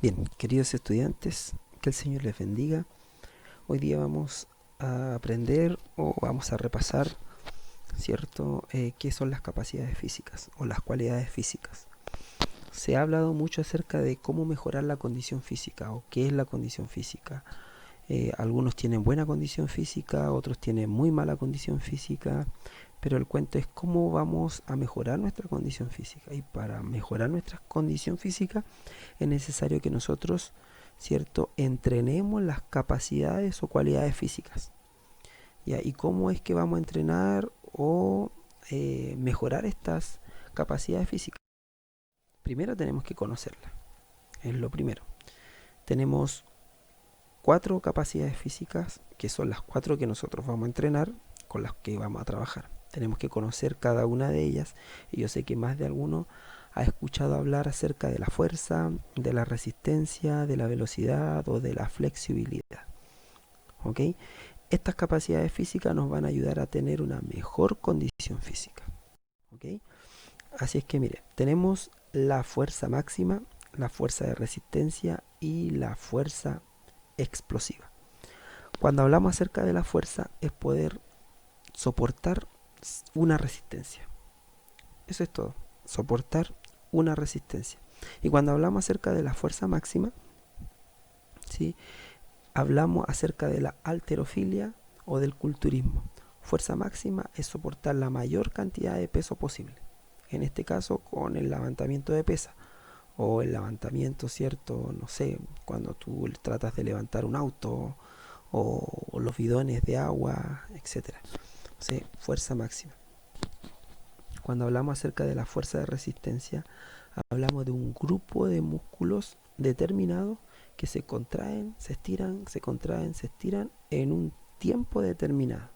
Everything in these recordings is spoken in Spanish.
Bien, queridos estudiantes, que el Señor les bendiga. Hoy día vamos a aprender o vamos a repasar, ¿cierto? ¿Qué son las capacidades físicas o las cualidades físicas? Se ha hablado mucho acerca de cómo mejorar la condición física o qué es la condición física. Algunos tienen buena condición física, otros tienen muy mala condición física, pero el cuento es cómo vamos a mejorar nuestra condición física. Y para mejorar nuestra condición física es necesario que nosotros, ¿cierto?, entrenemos las capacidades o cualidades físicas. ¿Ya? ¿Y cómo es que vamos a entrenar o mejorar estas capacidades físicas? Primero tenemos que conocerlas, es lo primero. Tenemos cuatro capacidades físicas, que son las cuatro que nosotros vamos a entrenar, con las que vamos a trabajar. Tenemos que conocer cada una de ellas, y yo sé que más de alguno ha escuchado hablar acerca de la fuerza, de la resistencia, de la velocidad o de la flexibilidad. ¿Ok? Estas capacidades físicas nos van a ayudar a tener una mejor condición física. ¿Ok? Así es que mire, tenemos la fuerza máxima, la fuerza de resistencia y la fuerza explosiva. Cuando hablamos acerca de la fuerza es poder soportar una resistencia. Eso es todo, soportar una resistencia. Y cuando hablamos acerca de la fuerza máxima, ¿sí?, hablamos acerca de la halterofilia o del culturismo. Fuerza máxima es soportar la mayor cantidad de peso posible. En este caso con el levantamiento de pesa o el levantamiento, cierto, no sé, cuando tú tratas de levantar un auto o los bidones de agua, etcétera. ¿Sí? Fuerza máxima. Cuando hablamos acerca de la fuerza de resistencia, hablamos de un grupo de músculos determinados que se contraen, se estiran, se contraen, se estiran en un tiempo determinado.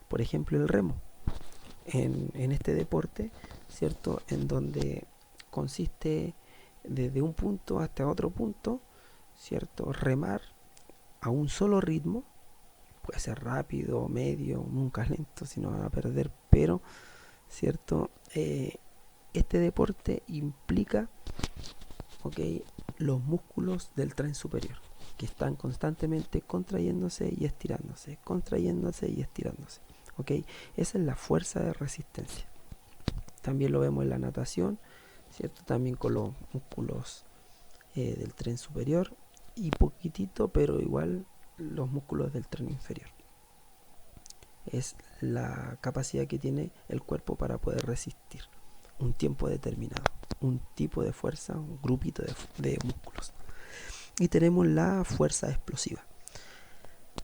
Por ejemplo, el remo. En este deporte, ¿cierto? En donde consiste desde un punto hasta otro punto, ¿cierto? Remar a un solo ritmo. Puede ser rápido, medio, nunca lento, si no van a perder, pero, ¿cierto? Este deporte implica, ¿ok?, los músculos del tren superior, que están constantemente contrayéndose y estirándose, contrayéndose y estirándose. ¿Ok? Esa es la fuerza de resistencia. También lo vemos en la natación, ¿cierto? También con los músculos del tren superior y poquitito, pero igual los músculos del tren inferior. Es la capacidad que tiene el cuerpo para poder resistir un tiempo determinado, un tipo de fuerza, un grupito de músculos. Y tenemos la fuerza explosiva.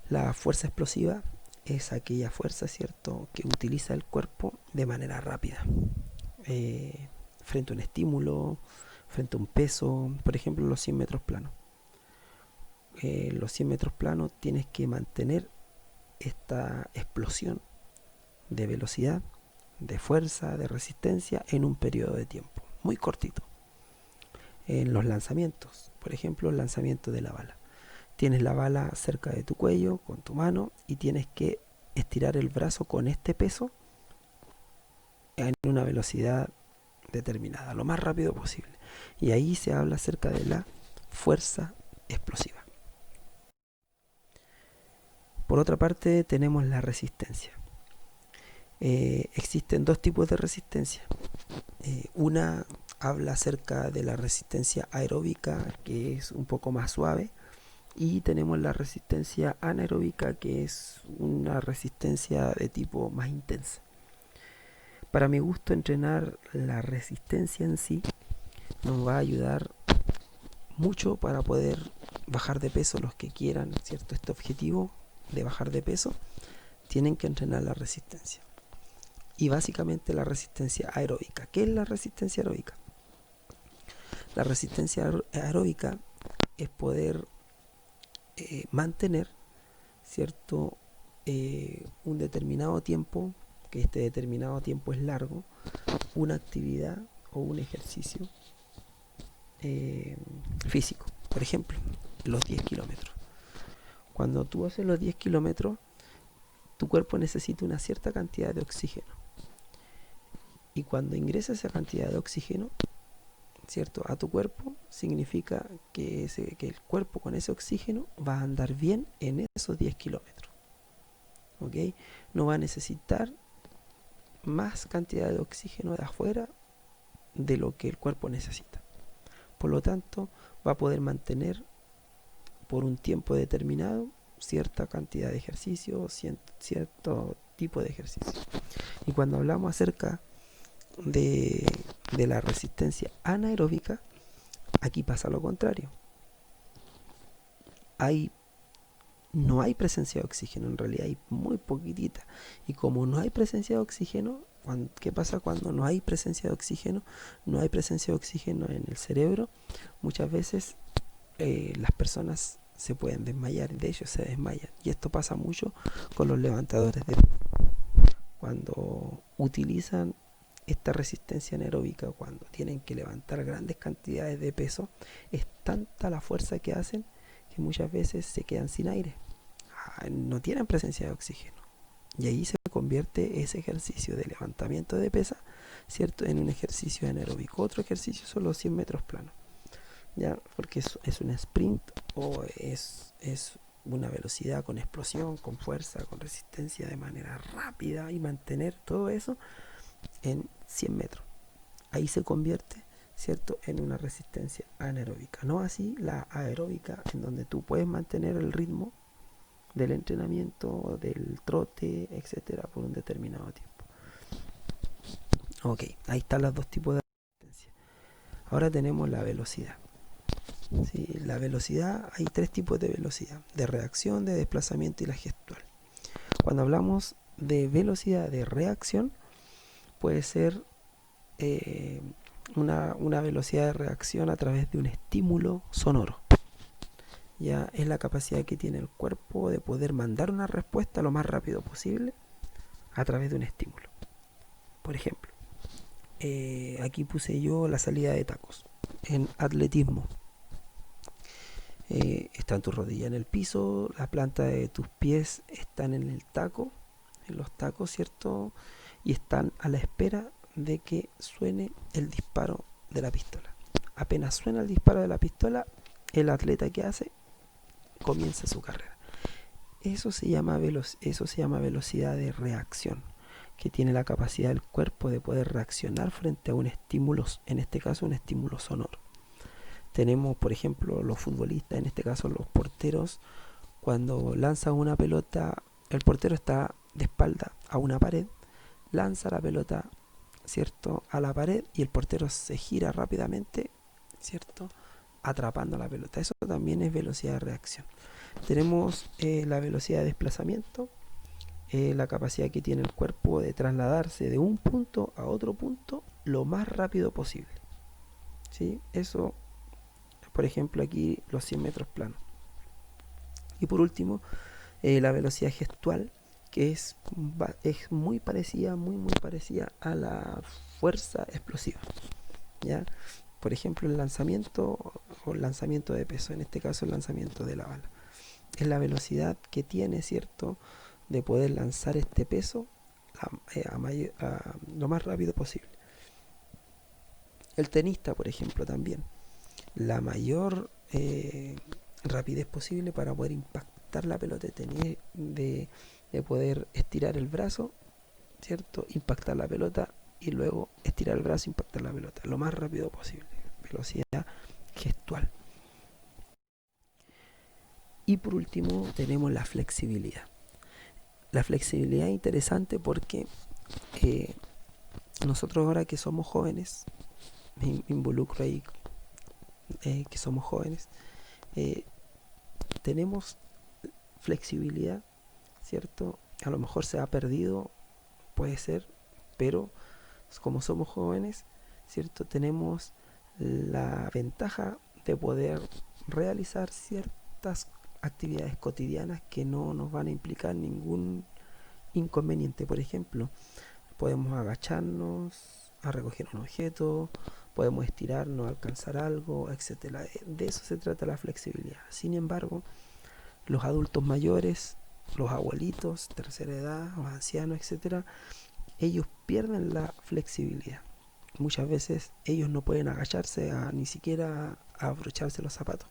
La fuerza explosiva es aquella fuerza, ¿cierto?, que utiliza el cuerpo de manera rápida. Frente a un estímulo, frente a un peso, por ejemplo los 100 metros planos. Los 100 metros planos tienes que mantener esta explosión de velocidad, de fuerza, de resistencia en un periodo de tiempo muy cortito. En los lanzamientos, por ejemplo, el lanzamiento de la bala. Tienes la bala cerca de tu cuello con tu mano y tienes que estirar el brazo con este peso en una velocidad determinada, lo más rápido posible. Y ahí se habla acerca de la fuerza explosiva. Por otra parte, tenemos la resistencia. Existen dos tipos de resistencia. Una habla acerca de la resistencia aeróbica, que es un poco más suave, y tenemos la resistencia anaeróbica, que es una resistencia de tipo más intensa. Para mi gusto, entrenar la resistencia en sí nos va a ayudar mucho para poder bajar de peso. Los que quieran, ¿cierto?, este objetivo de bajar de peso, tienen que entrenar la resistencia. Y básicamente la resistencia aeróbica. ¿Qué es la resistencia aeróbica? La resistencia aeróbica es poder mantener, ¿cierto?, un determinado tiempo, que este determinado tiempo es largo, una actividad o un ejercicio físico. Por ejemplo, los 10 kilómetros. Cuando tú haces los 10 kilómetros, tu cuerpo necesita una cierta cantidad de oxígeno. Y cuando ingresa esa cantidad de oxígeno, ¿cierto? A tu cuerpo, significa que el cuerpo con ese oxígeno va a andar bien en esos 10 kilómetros. ¿Ok? No va a necesitar más cantidad de oxígeno de afuera de lo que el cuerpo necesita. Por lo tanto, va a poder mantener por un tiempo determinado cierta cantidad de ejercicio, cierto tipo de ejercicio. Y cuando hablamos acerca de, de la resistencia anaeróbica, aquí pasa lo contrario. No hay presencia de oxígeno, en realidad hay muy poquitita. Y como no hay presencia de oxígeno, ¿qué pasa cuando no hay presencia de oxígeno? No hay presencia de oxígeno en el cerebro. Muchas veces las personas se pueden desmayar, de hecho se desmayan. Y esto pasa mucho con los levantadores de peso. Cuando utilizan esta resistencia anaeróbica, cuando tienen que levantar grandes cantidades de peso, es tanta la fuerza que hacen que muchas veces se quedan sin aire. No tienen presencia de oxígeno. Y ahí se convierte ese ejercicio de levantamiento de pesa, ¿cierto?, en un ejercicio anaeróbico. Otro ejercicio son los 100 metros planos, ¿ya? Porque es un sprint o es una velocidad con explosión, con fuerza, con resistencia de manera rápida, y mantener todo eso en 100 metros. Ahí se convierte, ¿cierto?, en una resistencia anaeróbica. No así la aeróbica, en donde tú puedes mantener el ritmo del entrenamiento, del trote, etcétera, por un determinado tiempo. Ok, ahí están los dos tipos de resistencia. Ahora tenemos la velocidad. ¿Sí? La velocidad, hay tres tipos de velocidad: de reacción, de desplazamiento y la gestual. Cuando hablamos de velocidad de reacción, puede ser una velocidad de reacción a través de un estímulo sonoro. Ya es la capacidad que tiene el cuerpo de poder mandar una respuesta lo más rápido posible a través de un estímulo. Por ejemplo, aquí puse yo la salida de tacos. En atletismo, están tus rodillas en el piso, la planta de tus pies están en el taco, en los tacos, ¿cierto? Y están a la espera de que suene el disparo de la pistola. Apenas suena el disparo de la pistola, el atleta que hace comienza su carrera. Eso se llama velocidad de reacción, que tiene la capacidad del cuerpo de poder reaccionar frente a un estímulo, en este caso un estímulo sonoro. Tenemos, por ejemplo, los futbolistas, en este caso los porteros, cuando lanzan una pelota, el portero está de espalda a una pared, lanza la pelota, ¿cierto?, a la pared, y el portero se gira rápidamente, ¿cierto?, atrapando la pelota. Eso también es velocidad de reacción. Tenemos la velocidad de desplazamiento, la capacidad que tiene el cuerpo de trasladarse de un punto a otro punto lo más rápido posible. ¿Sí? Eso, por ejemplo, aquí los 100 metros planos. Y por último, la velocidad gestual, que es muy parecida, muy parecida a la fuerza explosiva. ¿Ya? Por ejemplo, el lanzamiento de peso, en este caso el lanzamiento de la bala. Es la velocidad que tiene, ¿cierto?, de poder lanzar este peso a lo más rápido posible. El tenista, por ejemplo, también. La mayor rapidez posible para poder impactar la pelota, de poder estirar el brazo, ¿cierto?, impactar la pelota y luego estirar el brazo, impactar la pelota, lo más rápido posible. Velocidad gestual. Y por último tenemos la flexibilidad. La flexibilidad es interesante porque nosotros ahora que somos jóvenes, me involucro ahí, que somos jóvenes, tenemos flexibilidad, ¿cierto? A lo mejor se ha perdido, puede ser, pero como somos jóvenes, ¿cierto?, tenemos la ventaja de poder realizar ciertas actividades cotidianas que no nos van a implicar ningún inconveniente. Por ejemplo, podemos agacharnos a recoger un objeto, podemos estirarnos, alcanzar algo, etcétera. De eso se trata la flexibilidad. Sin embargo, los adultos mayores, los abuelitos, tercera edad, los ancianos, etcétera, ellos pierden la flexibilidad. muchas veces ellos no pueden agacharse ni siquiera a abrocharse los zapatos.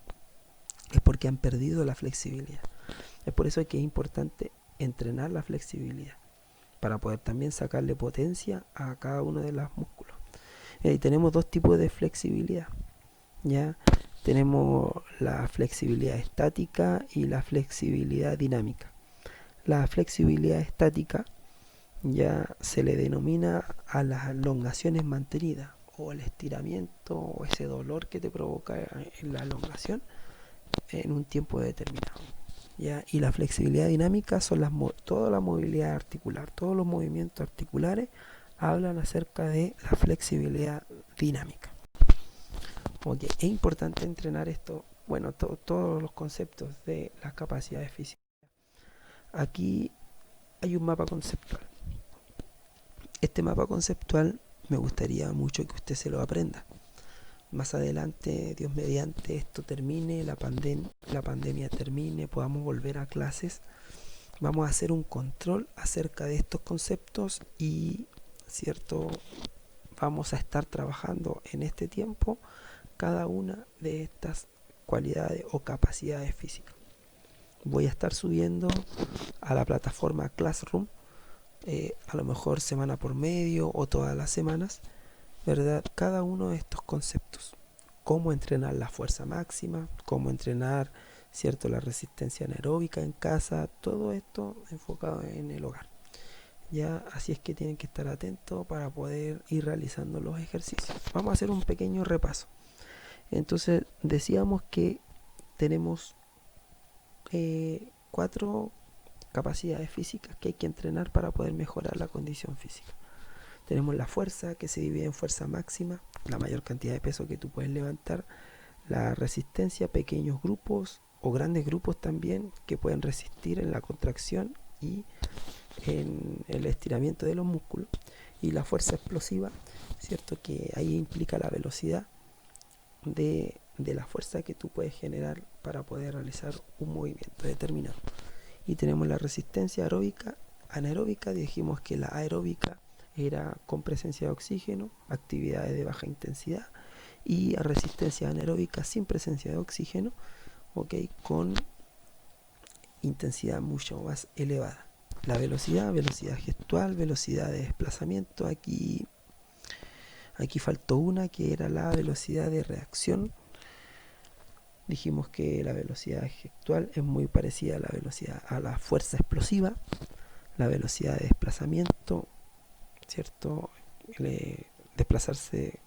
Es porque han perdido la flexibilidad. Es por eso que es importante entrenar la flexibilidad para poder también sacarle potencia a cada uno de los músculos. Tenemos dos tipos de flexibilidad. Ya tenemos la flexibilidad estática y la flexibilidad dinámica. La flexibilidad estática ya se le denomina a las elongaciones mantenidas o el estiramiento o ese dolor que te provoca en la elongación en un tiempo determinado. ¿Ya? Y la flexibilidad dinámica son toda la movilidad articular, todos los movimientos articulares hablan acerca de la flexibilidad dinámica. Okay. Es importante entrenar esto, bueno, todos los conceptos de las capacidades físicas. Aquí hay un mapa conceptual. Este mapa conceptual me gustaría mucho que usted se lo aprenda. Más adelante, Dios mediante, esto termine, la pandemia termine, podamos volver a clases, vamos a hacer un control acerca de estos conceptos y, cierto, vamos a estar trabajando en este tiempo cada una de estas cualidades o capacidades físicas. Voy a estar subiendo a la plataforma Classroom, a lo mejor semana por medio o todas las semanas, ¿verdad? Cada uno de estos conceptos. Cómo entrenar la fuerza máxima, cómo entrenar, ¿cierto?, la resistencia anaeróbica en casa, todo esto enfocado en el hogar. Ya, así es que tienen que estar atentos para poder ir realizando los ejercicios. Vamos a hacer un pequeño repaso. Entonces, decíamos que tenemos 4 capacidades físicas que hay que entrenar para poder mejorar la condición física. Tenemos la fuerza, que se divide en fuerza máxima, la mayor cantidad de peso que tú puedes levantar. La resistencia, pequeños grupos o grandes grupos también que pueden resistir en la contracción y en el estiramiento de los músculos. Y la fuerza explosiva, ¿cierto?, que ahí implica la velocidad de la fuerza que tú puedes generar para poder realizar un movimiento determinado. Y tenemos la resistencia aeróbica, anaeróbica. Dijimos que la aeróbica era con presencia de oxígeno, actividades de baja intensidad, y a resistencia anaeróbica sin presencia de oxígeno, okay, con intensidad mucho más elevada. La velocidad gestual, velocidad de desplazamiento. Aquí faltó una que era la velocidad de reacción. Dijimos que la velocidad gestual es muy parecida a la fuerza explosiva. La velocidad de desplazamiento, ¿cierto?, desplazarse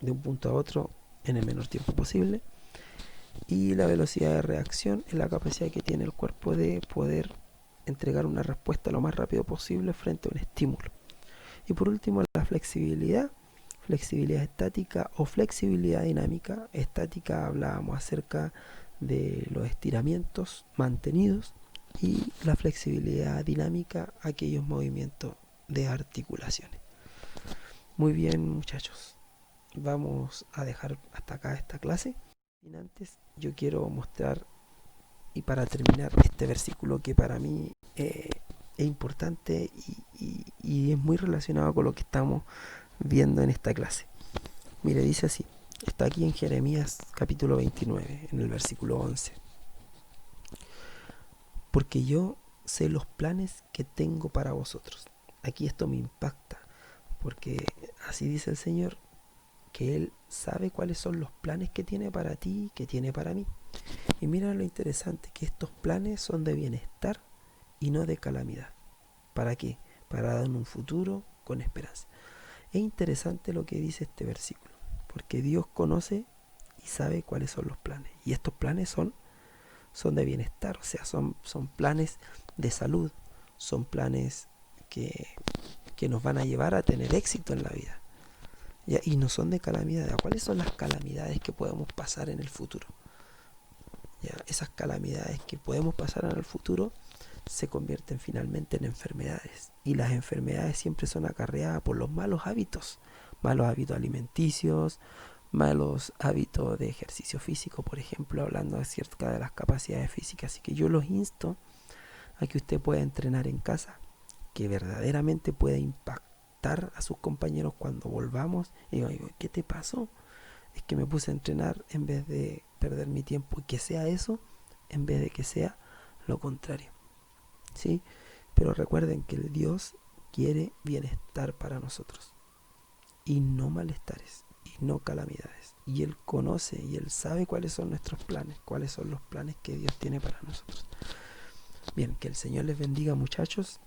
de un punto a otro en el menor tiempo posible. Y la velocidad de reacción es la capacidad que tiene el cuerpo de poder entregar una respuesta lo más rápido posible frente a un estímulo. Y por último, la flexibilidad estática o flexibilidad dinámica. Estática, hablábamos acerca de los estiramientos mantenidos, y la flexibilidad dinámica, aquellos movimientos de articulaciones. Muy bien, muchachos, vamos a dejar hasta acá esta clase. Y antes yo quiero mostrar, y para terminar, este versículo que para mí es importante y es muy relacionado con lo que estamos viendo en esta clase. Mire, dice así, está aquí en Jeremías capítulo 29, en el versículo 11. Porque yo sé los planes que tengo para vosotros. Aquí esto me impacta, porque así dice el Señor, que Él sabe cuáles son los planes que tiene para ti, que tiene para mí. Y mira lo interesante, que estos planes son de bienestar y no de calamidad. ¿Para qué? Para dar un futuro con esperanza. Es interesante lo que dice este versículo, porque Dios conoce y sabe cuáles son los planes. Y estos planes son de bienestar, o sea, son planes de salud, son planes que nos van a llevar a tener éxito en la vida. ¿Ya? Y no son de calamidad. ¿Cuáles son las calamidades que podemos pasar en el futuro? ¿Ya? Esas calamidades que podemos pasar en el futuro se convierten finalmente en enfermedades, y las enfermedades siempre son acarreadas por los malos hábitos alimenticios, malos hábitos de ejercicio físico, por ejemplo, hablando acerca de las capacidades físicas. Así que yo los insto a que usted pueda entrenar en casa, que verdaderamente pueda impactar retar a sus compañeros cuando volvamos y digo, ¿qué te pasó? Es que me puse a entrenar en vez de perder mi tiempo, y que sea eso en vez de que sea lo contrario, ¿sí? Pero recuerden que el Dios quiere bienestar para nosotros y no malestares y no calamidades, y Él conoce y Él sabe cuáles son nuestros planes, cuáles son los planes que Dios tiene para nosotros. Bien, que el Señor les bendiga, muchachos,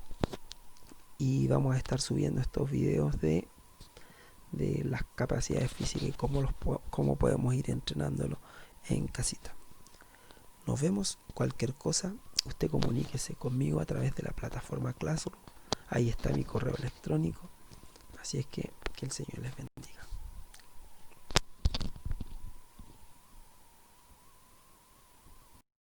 y vamos a estar subiendo estos videos de las capacidades físicas y cómo podemos ir entrenándolo en casita. Nos vemos. Cualquier cosa, usted comuníquese conmigo a través de la plataforma Classroom. Ahí está mi correo electrónico. Así es que el Señor les bendiga.